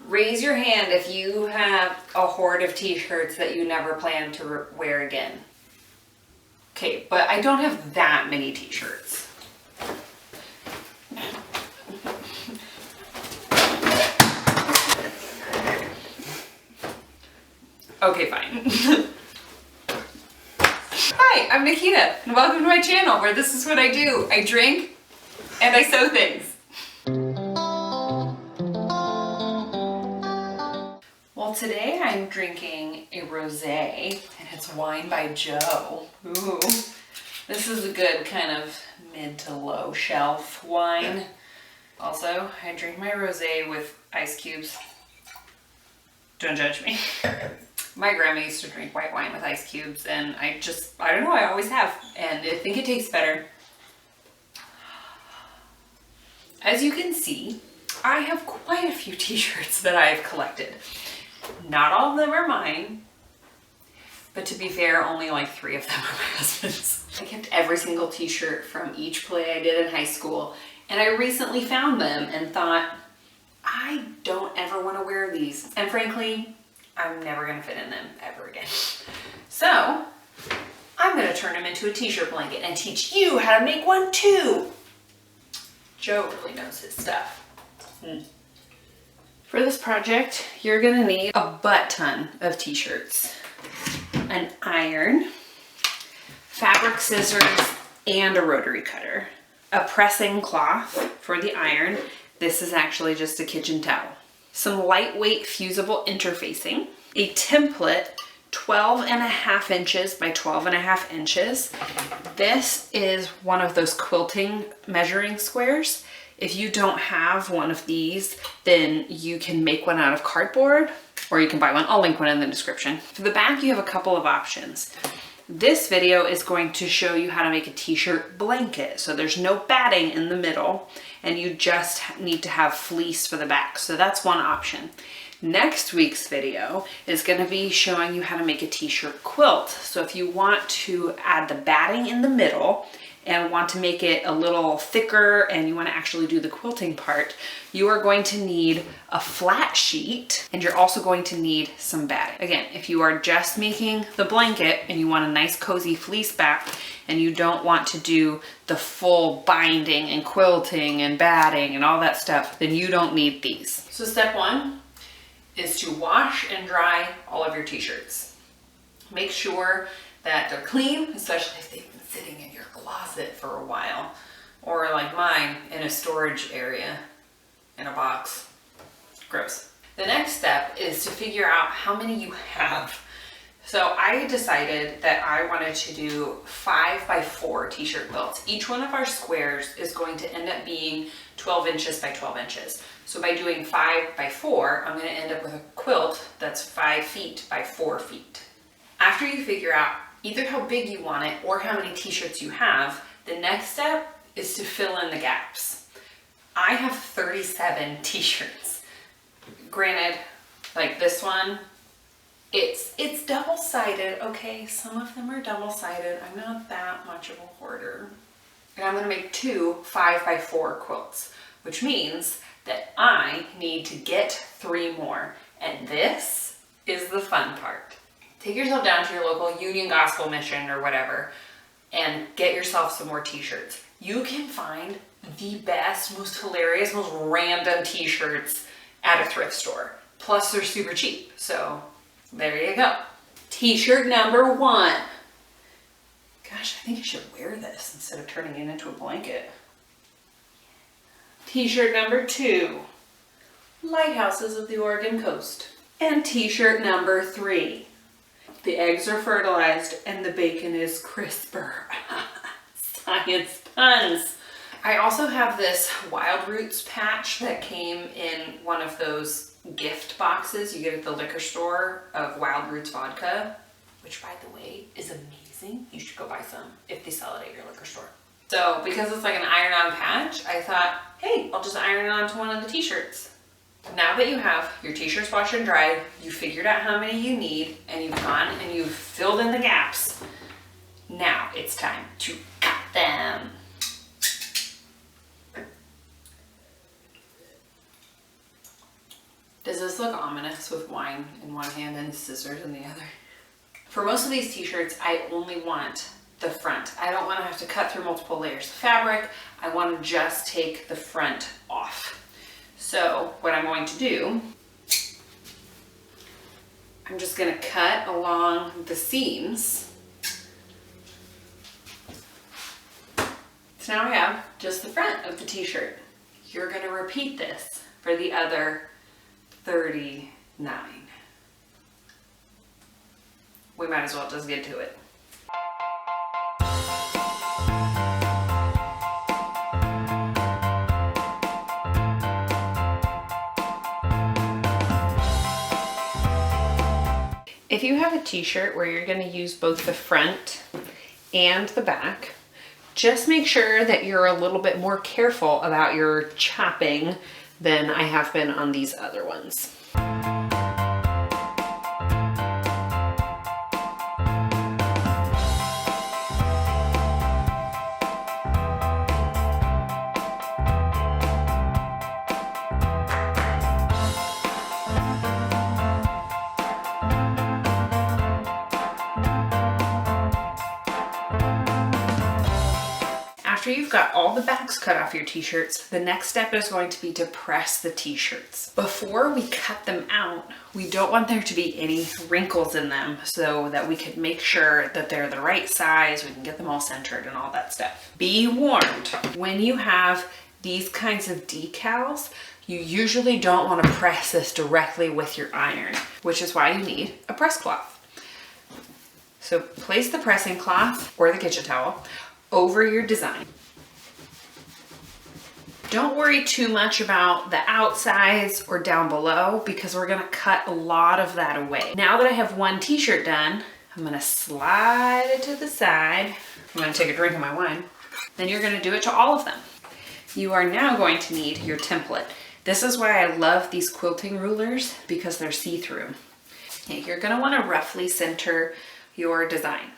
Raise your hand if you have a hoard of t-shirts that you never plan to wear again. Okay, but I don't have that many t-shirts. Okay, fine. Hi, I'm Nikita, and welcome to my channel where this is what I do. I drink and I sew things. Well, today I'm drinking a rosé, and it's wine by Joe. Ooh, this is a good kind of mid to low shelf wine. Also, I drink my rosé with ice cubes. Don't judge me. My grandma used to drink white wine with ice cubes, and I don't know, I always have, and I think it tastes better. As you can see, I have quite a few t-shirts that I have collected. Not all of them are mine, but to be fair, only like 3 of them are my husband's. I kept every single t-shirt from each play I did in high school, and I recently found them and thought, I don't ever want to wear these. And frankly, I'm never going to fit in them ever again. So, I'm going to turn them into a t-shirt blanket and teach you how to make one too. Joe really knows his stuff. For this project, you're going to need a butt ton of t-shirts, an iron, fabric scissors, and a rotary cutter, a pressing cloth for the iron. This is actually just a kitchen towel. Some lightweight fusible interfacing, a template 12.5 inches by 12.5 inches. This is one of those quilting measuring squares. If you don't have one of these, then you can make one out of cardboard, or you can buy one. I'll link one in the description. For the back, you have a couple of options. This video is going to show you how to make a t-shirt blanket. So there's no batting in the middle, and you just need to have fleece for the back. So that's one option. Next week's video is going to be showing you how to make a t-shirt quilt. So if you want to add the batting in the middle and want to make it a little thicker and you want to actually do the quilting part, you are going to need a flat sheet, and you're also going to need some batting. Again, if you are just making the blanket and you want a nice cozy fleece back and you don't want to do the full binding and quilting and batting and all that stuff, then you don't need these. So step 1 is to wash and dry all of your t-shirts. Make sure that they're clean, especially if they've been sitting in your closet for a while, or like mine, in a storage area in a box. Gross. The next step is to figure out how many you have. So I decided that I wanted to do 5 by 4 t-shirt quilts. Each one of our squares is going to end up being 12 inches by 12 inches. So by doing 5 by 4, I'm going to end up with a quilt that's 5 feet by 4 feet. After you figure out either how big you want it or how many t-shirts you have, the next step is to fill in the gaps. I have 37 t-shirts. Granted, like this one, it's double-sided, okay? Some of them are double-sided. I'm not that much of a hoarder. And I'm gonna make 2 5 by 4 quilts, which means that I need to get 3 more. And this is the fun part. Take yourself down to your local Union Gospel Mission or whatever and get yourself some more t-shirts. You can find the best, most hilarious, most random t-shirts at a thrift store. Plus they're super cheap, so there you go. T-shirt number 1. Gosh, I think I should wear this instead of turning it into a blanket. T-shirt number 2. Lighthouses of the Oregon Coast. And t-shirt number 3. The eggs are fertilized and the bacon is crisper. Science puns. I also have this Wild Roots patch that came in one of those gift boxes you get at the liquor store of Wild Roots vodka, which by the way is amazing. You should go buy some if they sell it at your liquor store. So because it's like an iron-on patch, I thought, hey, I'll just iron it onto one of the t-shirts. Now that you have your t-shirts washed and dried, you figured out how many you need, and you've gone and you've filled in the gaps, now it's time to cut them. Does this look ominous with wine in one hand and scissors in the other? For most of these t-shirts, I only want the front. I don't want to have to cut through multiple layers of fabric. I want to just take the front off. So what I'm going to do, I'm just going to cut along the seams. So now I have just the front of the t-shirt. You're going to repeat this for the other 39. We might as well just get to it. If you have a t-shirt where you're going to use both the front and the back, just make sure that you're a little bit more careful about your chopping than I have been on these other ones. After you've got all the backs cut off your t-shirts, the next step is going to be to press the t-shirts. Before we cut them out, we don't want there to be any wrinkles in them so that we can make sure that they're the right size, we can get them all centered and all that stuff. Be warned, when you have these kinds of decals, you usually don't want to press this directly with your iron, which is why you need a press cloth. So place the pressing cloth or the kitchen towel over your design. Don't worry too much about the outsides or down below because we're gonna cut a lot of that away. Now that I have one t-shirt done, I'm gonna slide it to the side. I'm gonna take a drink of my wine. Then you're gonna do it to all of them. You are now going to need your template. This is why I love these quilting rulers because they're see-through. Okay, you're gonna wanna roughly center your design.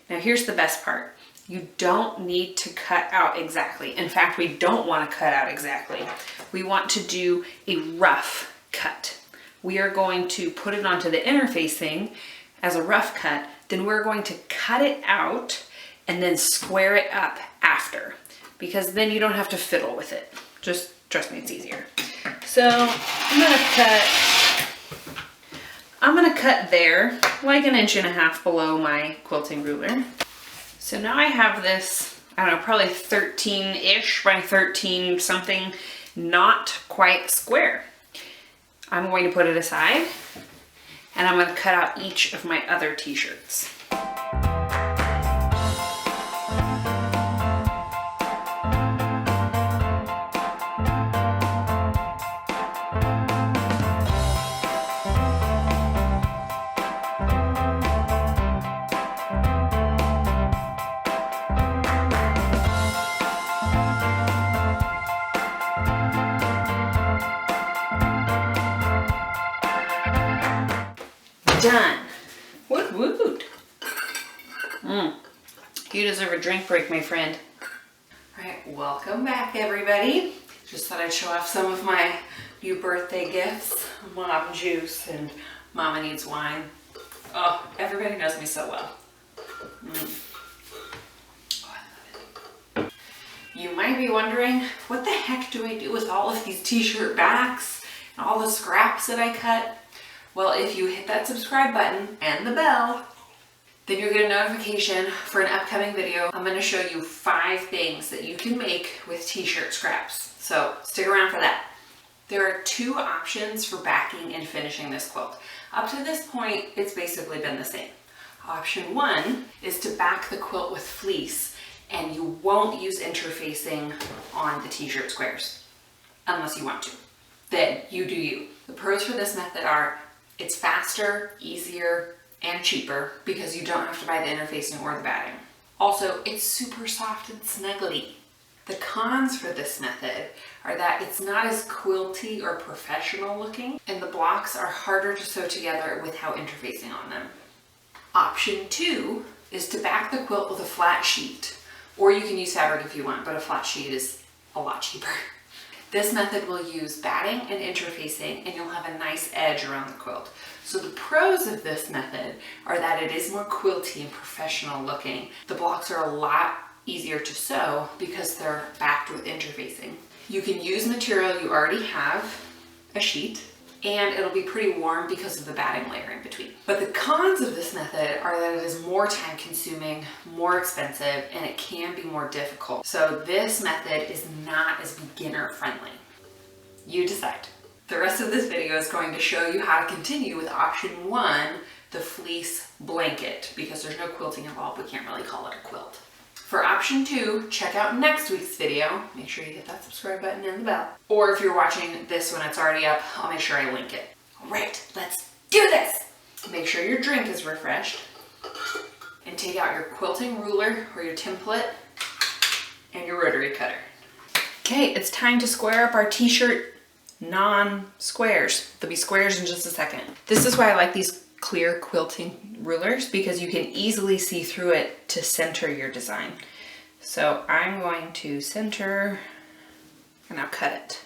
Now here's the best part. You don't need to cut out exactly. In fact, we don't want to cut out exactly. We want to do a rough cut. We are going to put it onto the interfacing as a rough cut. Then we're going to cut it out and then square it up after, because then you don't have to fiddle with it. Just trust me, it's easier. So I'm gonna cut there, like 1.5 inches below my quilting ruler. So now I have this, I don't know, probably 13-ish by 13 something, not quite square. I'm going to put it aside and I'm going to cut out each of my other t-shirts. Done. Woot woot. You deserve a drink break, my friend. All right, welcome back, everybody. Just thought I'd show off some of my new birthday gifts. Mom juice and Mama needs wine. Oh, everybody knows me so well. Oh, I love it. You might be wondering, what the heck do I do with all of these t-shirt backs and all the scraps that I cut? Well, if you hit that subscribe button and the bell, then you'll get a notification for an upcoming video. I'm going to show you 5 things that you can make with t-shirt scraps. So stick around for that. There are 2 options for backing and finishing this quilt. Up to this point, it's basically been the same. Option 1 is to back the quilt with fleece, and you won't use interfacing on the t-shirt squares unless you want to. Then you do you. The pros for this method are it's faster, easier, and cheaper because you don't have to buy the interfacing or the batting. Also, it's super soft and snuggly. The cons for this method are that it's not as quilty or professional looking, and the blocks are harder to sew together without interfacing on them. Option 2 is to back the quilt with a flat sheet, or you can use fabric if you want, but a flat sheet is a lot cheaper. This method will use batting and interfacing, and you'll have a nice edge around the quilt. So the pros of this method are that it is more quilty and professional looking. The blocks are a lot easier to sew because they're backed with interfacing. You can use material you already have, a sheet, and it'll be pretty warm because of the batting layer in between. But the cons of this method are that it is more time consuming, more expensive, and it can be more difficult. So this method is not as beginner friendly. You decide. The rest of this video is going to show you how to continue with option 1, the fleece blanket, because there's no quilting involved. We can't really call it a quilt. For option 2, check out next week's video. Make sure you hit that subscribe button and the bell. Or if you're watching this when it's already up, I'll make sure I link it. All right, let's do this. Make sure your drink is refreshed. And take out your quilting ruler or your template and your rotary cutter. Okay, it's time to square up our t-shirt non-squares. There'll be squares in just a second. This is why I like these clear quilting rulers, because you can easily see through it to center your design. So I'm going to center and I'll cut it.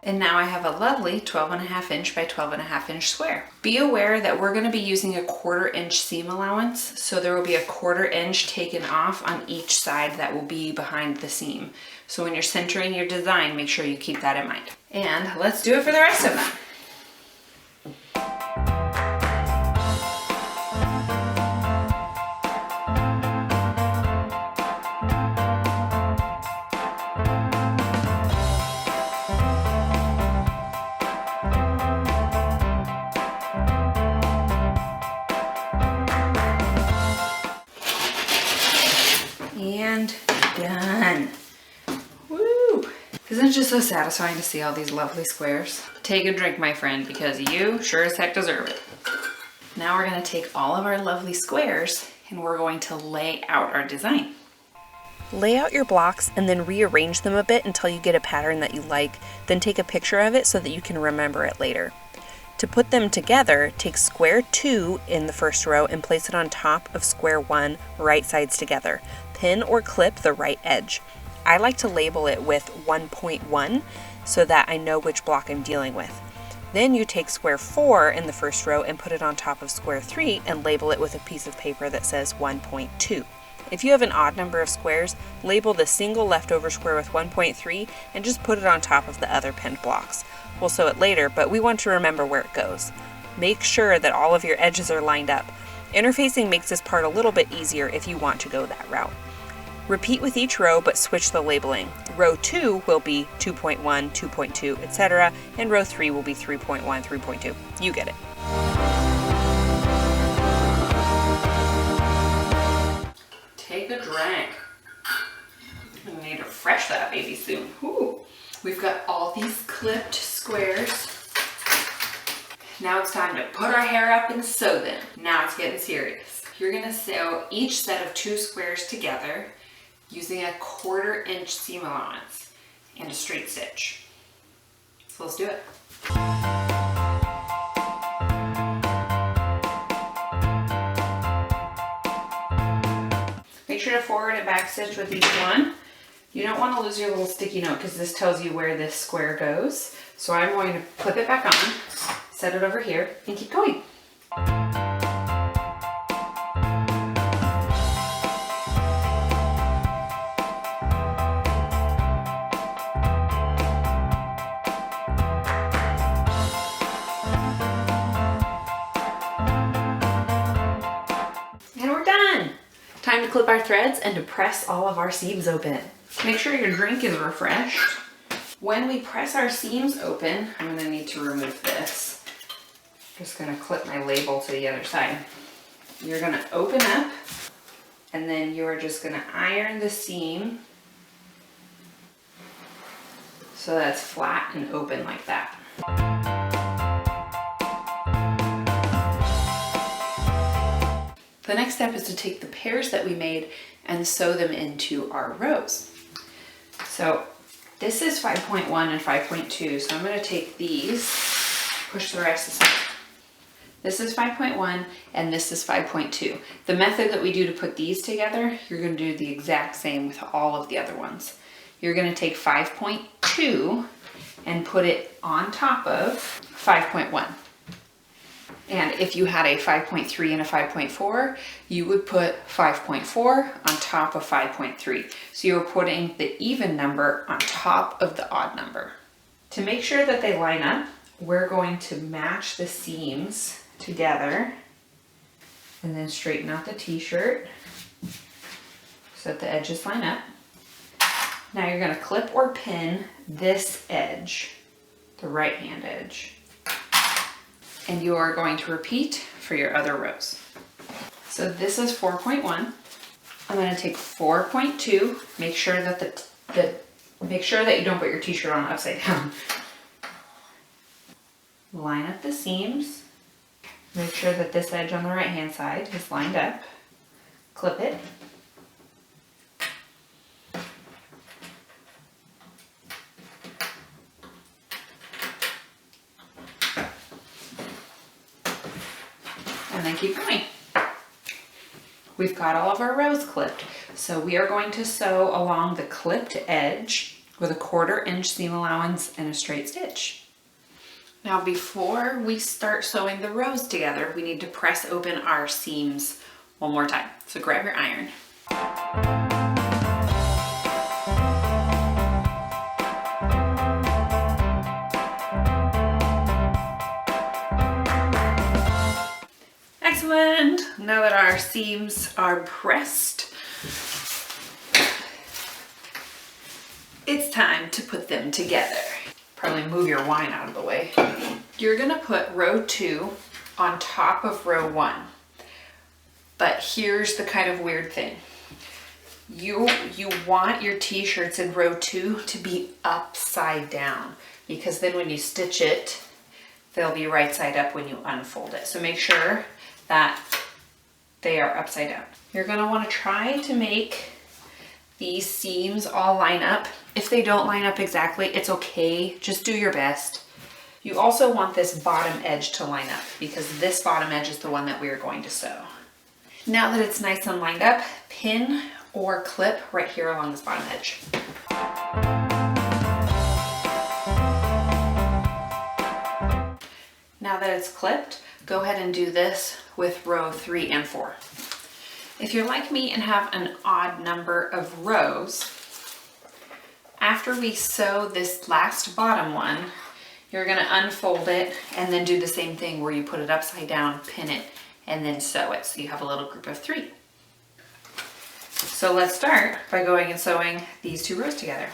And now I have a lovely 12.5 inch by 12.5 inch square. Be aware that we're going to be using a 1/4 inch seam allowance, so there will be a 1/4 inch taken off on each side that will be behind the seam. So when you're centering your design, make sure you keep that in mind. And let's do it for the rest of them. And done. Woo! Isn't it just so satisfying to see all these lovely squares? Take a drink, my friend, because you sure as heck deserve it. Now we're going to take all of our lovely squares and we're going to lay out our design. Lay out your blocks and then rearrange them a bit until you get a pattern that you like, then take a picture of it so that you can remember it later. To put them together, take square 2 in the first row and place it on top of square 1, right sides together. Pin or clip the right edge. I like to label it with 1.1 so that I know which block I'm dealing with. Then you take square 4 in the first row and put it on top of square 3 and label it with a piece of paper that says 1.2. If you have an odd number of squares, label the single leftover square with 1.3 and just put it on top of the other pinned blocks. We'll sew it later, but we want to remember where it goes. Make sure that all of your edges are lined up. Interfacing makes this part a little bit easier if you want to go that route. Repeat with each row, but switch the labeling. Row 2 will be 2.1, 2.2, etc., and row 3 will be 3.1, 3.2. You get it. Take a drink. I need to fresh that baby soon. Ooh. We've got all these clipped squares. Now it's time to put our hair up and sew them. Now it's getting serious. You're going to sew each set of 2 squares together using a 1/4 inch seam allowance and a straight stitch. So let's do it. Make sure to forward and back stitch with each one. You don't want to lose your little sticky note because this tells you where this square goes. So I'm going to clip it back on, set it over here, and keep going. And we're done. Time to clip our threads and to press all of our seams open. Make sure your drink is refreshed. When we press our seams open, I'm going to need to remove this. I'm just going to clip my label to the other side. You're going to open up and then you're just going to iron the seam so that it's flat and open like that. The next step is to take the pairs that we made and sew them into our rows. So this is 5.1 and 5.2, so I'm going to take these, push the rest aside. This is 5.1 and this is 5.2. The method that we do to put these together, you're going to do the exact same with all of the other ones. You're going to take 5.2 and put it on top of 5.1. And if you had a 5.3 and a 5.4, you would put 5.4 on top of 5.3. So you're putting the even number on top of the odd number. To make sure that they line up, we're going to match the seams together and then straighten out the t-shirt so that the edges line up. Now you're going to clip or pin this edge, the right hand edge, and you are going to repeat for your other rows. So this is 4.1. I'm going to take 4.2. Make sure that make sure that you don't put your t-shirt on upside down. Line up the seams. Make sure that this edge on the right hand side is lined up. Clip it. And then keep going. We've got all of our rows clipped. So we are going to sew along the clipped edge with a 1/4 inch seam allowance and a straight stitch. Now before we start sewing the rows together, we need to press open our seams one more time. So grab your iron. Excellent! Now that our seams are pressed, it's time to put them together. Probably move your wine out of the way. You're gonna put row 2 on top of row 1. But here's the kind of weird thing. You want your t-shirts in row 2 to be upside down, because then when you stitch it, they'll be right side up when you unfold it. So make sure that they are upside down. You're gonna wanna try to make these seams all line up. If they don't line up exactly, it's okay. Just do your best. You also want this bottom edge to line up, because this bottom edge is the one that we are going to sew. Now that it's nice and lined up, pin or clip right here along this bottom edge. Now that it's clipped, go ahead and do this with row 3 and 4. If you're like me and have an odd number of rows, after we sew this last bottom one, you're gonna unfold it and then do the same thing where you put it upside down, pin it, and then sew it. So you have a little group of 3. So let's start by going and sewing these 2 rows together.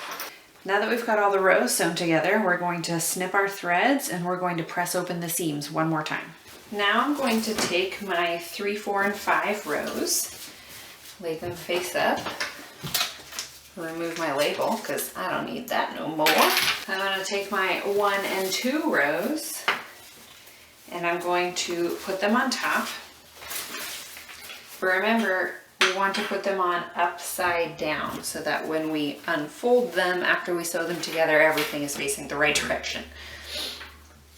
Now that we've got all the rows sewn together, we're going to snip our threads and we're going to press open the seams one more time. Now I'm going to take my 3, 4, and 5 rows, lay them face up, remove my label because I don't need that no more. I'm going to take my 1 and 2 rows and I'm going to put them on top. But remember, we want to put them on upside down so that when we unfold them after we sew them together, everything is facing the right direction.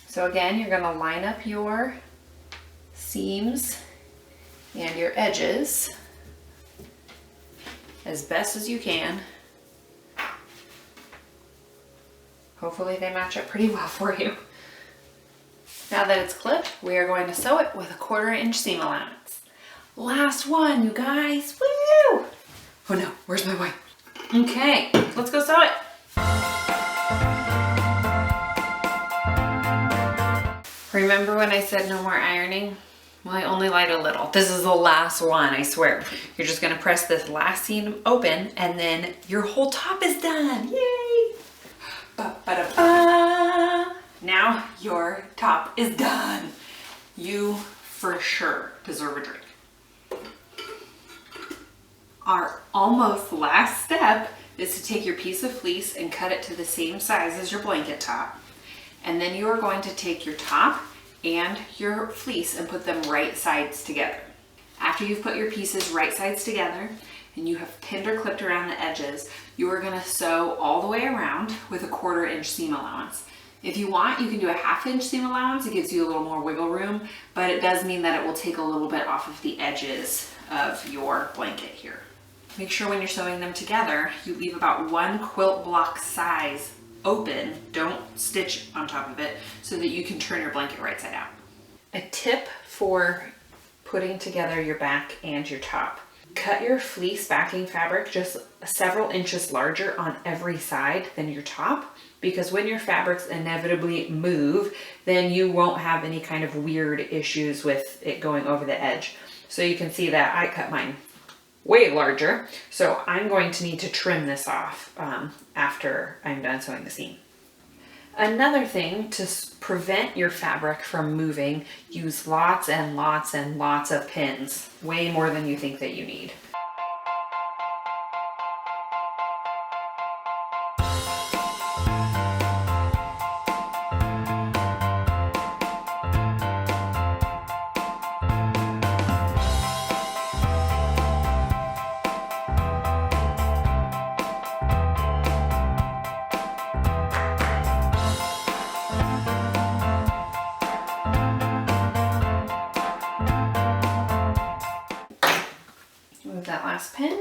So again, you're going to line up your seams and your edges as best as you can. Hopefully they match up pretty well for you. Now that it's clipped, we are going to sew it with a 1/4 inch seam allowance. Last one, you guys. Woo! Oh no, where's my wine? Okay, let's go sew it. Remember when I said no more ironing? Well, I only lied a little. This is the last one, I swear. You're just gonna press this last seam open and then your whole top is done. Yay! Ba-ba-da-ba. Now your top is done. You for sure deserve a drink. Our almost last step is to take your piece of fleece and cut it to the same size as your blanket top. And then you are going to take your top and your fleece and put them right sides together. After you've put your pieces right sides together and you have pinned or clipped around the edges, you are going to sew all the way around with a 1/4 inch seam allowance. If you want, you can do a 1/2 inch seam allowance. It gives you a little more wiggle room, but it does mean that it will take a little bit off of the edges of your blanket here. Make sure when you're sewing them together, you leave about 1 quilt block size open. Don't stitch on top of it so that you can turn your blanket right side out. A tip for putting together your back and your top. Cut your fleece backing fabric just several inches larger on every side than your top, because when your fabrics inevitably move, then you won't have any kind of weird issues with it going over the edge. So you can see that I cut mine way larger, so I'm going to need to trim this off after I'm done sewing the seam. Another thing to prevent your fabric from moving, use lots and lots and lots of pins, way more than you think that you need. With that last pin,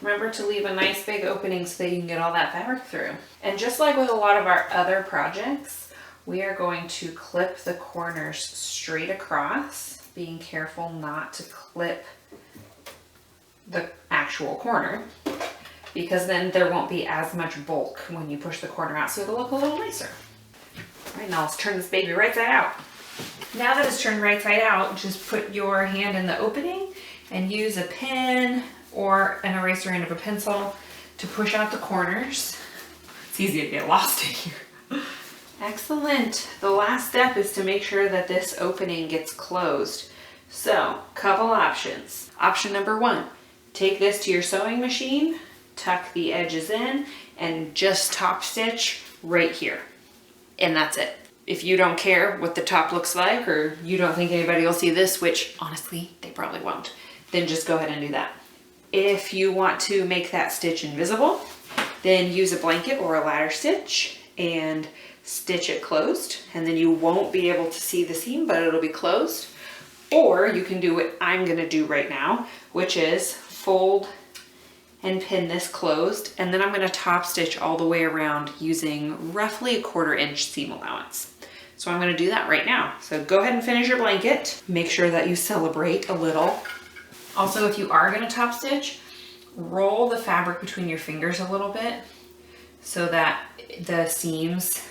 remember to leave a nice big opening so that you can get all that fabric through. And just like with a lot of our other projects, we are going to clip the corners straight across, being careful not to clip the actual corner, because then there won't be as much bulk when you push the corner out, so it'll look a little nicer. All right, now let's turn this baby right side out. Now that it's turned right side out, just put your hand in the opening and use a pen or an eraser end of a pencil to push out the corners. It's easy to get lost in here. Excellent. The last step is to make sure that this opening gets closed. So, couple options. Option number 1, take this to your sewing machine, tuck the edges in, and just top stitch right here. And that's it. If you don't care what the top looks like, or you don't think anybody will see this, which honestly, they probably won't, then just go ahead and do that. If you want to make that stitch invisible, then use a blanket or a ladder stitch and stitch it closed, and then you won't be able to see the seam, but it'll be closed. Or you can do what I'm gonna do right now, which is fold and pin this closed, and then I'm gonna top stitch all the way around using roughly a 1/4 inch seam allowance. So I'm gonna do that right now. So go ahead and finish your blanket. Make sure that you celebrate a little. Also, if you are gonna top stitch, roll the fabric between your fingers a little bit so that the seams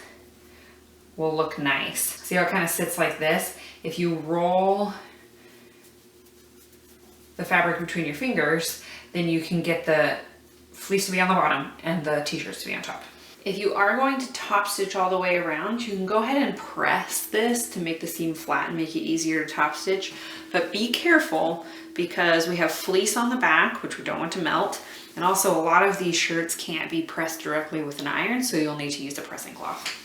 will look nice. See how it kind of sits like this? If you roll the fabric between your fingers, then you can get the fleece to be on the bottom and the t-shirts to be on top. If you are going to top stitch all the way around, you can go ahead and press this to make the seam flat and make it easier to top stitch, but be careful because we have fleece on the back, which we don't want to melt, and also a lot of these shirts can't be pressed directly with an iron, so you'll need to use a pressing cloth.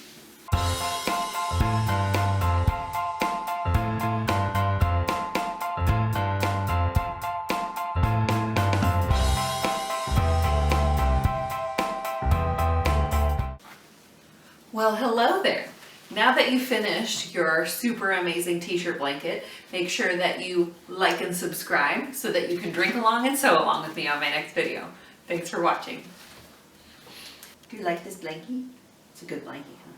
Well, hello there. Now that you've finished your super amazing t-shirt blanket, make sure that you like and subscribe so that you can drink along and sew along with me on my next video. Thanks for watching. Do you like this blankie? It's a good blankie, huh?